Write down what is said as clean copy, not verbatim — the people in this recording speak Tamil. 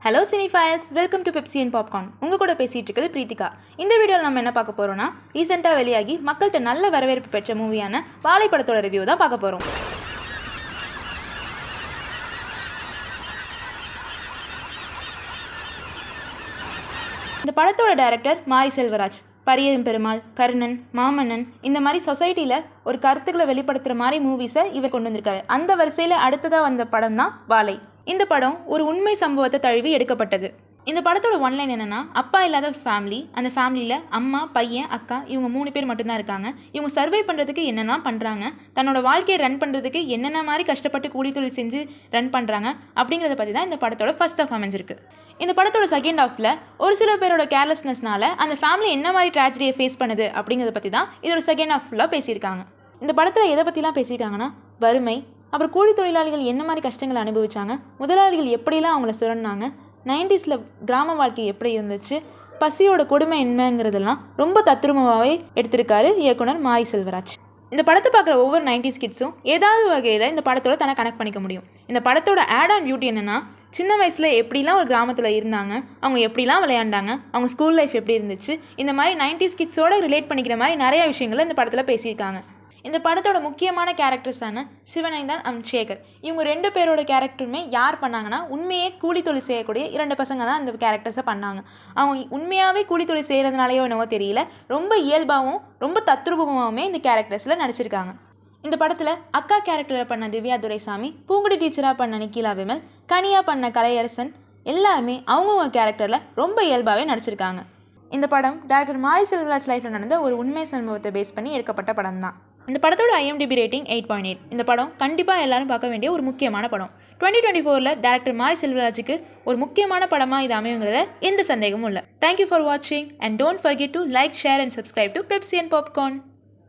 Hello cinephiles, welcome to Pepsi and popcorn. உங்கள் கூட பேசிகிட்டு இருக்குது பிரீத்திகா. இந்த வீடியோவில் நம்ம என்ன பார்க்க போகிறோம்னா, ரீசெண்டாக வெளியாகி மக்கள்கிட்ட நல்ல வரவேற்பு பெற்ற மூவியான வாழை படத்தோட ரிவ்யூ தான் பார்க்க போகிறோம். இந்த படத்தோட டைரக்டர் மாரி செல்வராஜ். பரியரும் பெருமாள், கர்ணன், மாமன்னன் இந்த மாதிரி சொசைட்டியில் ஒரு கருத்துக்களை வெளிப்படுத்துகிற மாதிரி மூவிஸை இவர் கொண்டு வந்திருக்காரு. அந்த வரிசையில் அடுத்ததாக வந்த படம் தான் வாழை. இந்த படம் ஒரு உண்மை சம்பவத்தை தழுவி எடுக்கப்பட்டது. இந்த படத்தோட ஒன்லைன் என்னென்னா, அப்பா இல்லாத ஃபேமிலி, அந்த ஃபேமிலியில் அம்மா, பையன், அக்கா இவங்க 3 பேர் மட்டும்தான் இருக்காங்க. இவங்க சர்வை பண்ணுறதுக்கு என்னென்ன பண்ணுறாங்க, தன்னோட வாழ்க்கையை ரன் பண்ணுறதுக்கு என்னென்ன மாதிரி கஷ்டப்பட்டு கூலி தொழில் செஞ்சு ரன் பண்ணுறாங்க அப்படிங்கிறத பற்றி தான் இந்த படத்தோட ஃபர்ஸ்ட் ஹாஃப் அமைஞ்சிருக்கு. இந்த படத்தோட செகண்ட் ஹாஃபில் ஒரு சில பேரோட கேர்லெஸ்னஸ்னால அந்த ஃபேமிலி என்ன மாதிரி ட்ராஜடியை ஃபேஸ் பண்ணுது அப்படிங்கிறத பற்றி தான் இதோட செகண்ட் ஹாஃப் ஃபுல்லாக பேசியிருக்காங்க. இந்த படத்தில் எதை பற்றிலாம் பேசியிருக்காங்கன்னா, வறுமை, அப்புறம் கூலி தொழிலாளிகள் என்ன மாதிரி கஷ்டங்களை அனுபவிச்சாங்க, முதலாளிகள் எப்படிலாம் அவங்கள சுரண்டாங்க, 90s கிராம வாழ்க்கை எப்படி இருந்துச்சு, பசியோட கொடுமை என்னங்கிறதெல்லாம் ரொம்ப தத்ரூபமாகவே எடுத்திருக்காரு இயக்குனர் மாரி செல்வராஜ். இந்த படத்தை பார்க்குற ஒவ்வொரு 90s கிட்ஸும் ஏதாவது வகையில் இந்த படத்தோட தன்னை கனெக்ட் பண்ணிக்க முடியும். இந்த படத்தோட ஆட் ஆன் பியூட்டி என்னென்னா, சின்ன வயசில் எப்படிலாம் ஒரு கிராமத்தில் இருந்தாங்க, அவங்க எப்படிலாம் விளையாண்டாங்க, அவங்க ஸ்கூல் லைஃப் எப்படி இருந்துச்சு, இந்த மாதிரி 90s கிட்ஸோட ரிலேட் பண்ணிக்கிற மாதிரி நிறையா விஷயங்களை இந்த படத்தில் பேசியிருக்காங்க. இந்த படத்தோட முக்கியமான கேரக்டர்ஸான சிவனைந்தான் அண்ட் சேகர், இவங்க 2 பேரோட கேரக்டருமே யார் பண்ணாங்கன்னா, உண்மையே கூலி தொழில் செய்யக்கூடிய 2 பசங்க தான் இந்த கேரக்டர்ஸை பண்ணாங்க. அவங்க உண்மையாகவே கூலி தொழில் செய்கிறதுனாலையோ என்னவோ தெரியல, ரொம்ப இயல்பாகவும் ரொம்ப தத்ரூபமாகவுமே இந்த கேரக்டர்ஸில் நடிச்சிருக்காங்க. இந்த படத்தில் அக்கா கேரக்டரை பண்ண திவ்யா துரைசாமி, பூங்குடி டீச்சராக பண்ண நிக்கிலா விமல், கனியாக பண்ண கலையரசன் எல்லாருமே அவங்கவுங்க கேரக்டரில் ரொம்ப இயல்பாகவே நடிச்சிருக்காங்க. இந்த படம் டைரக்டர் மாரி செல்வராஜ் லைஃப்பில் நடந்த ஒரு உண்மை சம்பவத்தை பேஸ் பண்ணி எடுக்கப்பட்ட படம் தான். இந்த படத்தோட IMDb ரேட்டிங் 8.8. இந்த படம் கண்டிப்பாக எல்லாரும் பார்க்க வேண்டிய ஒரு முக்கியமான படம். 2024 டைரக்டர் மாரி செல்வராஜுக்கு ஒரு முக்கியமான படமாக இது அமையுங்கிறத எந்த சந்தேகமும் இல்லை. தேங்க்யூ ஃபார் வாட்சிங் and don't forget to like, share and subscribe to Pepsi and popcorn.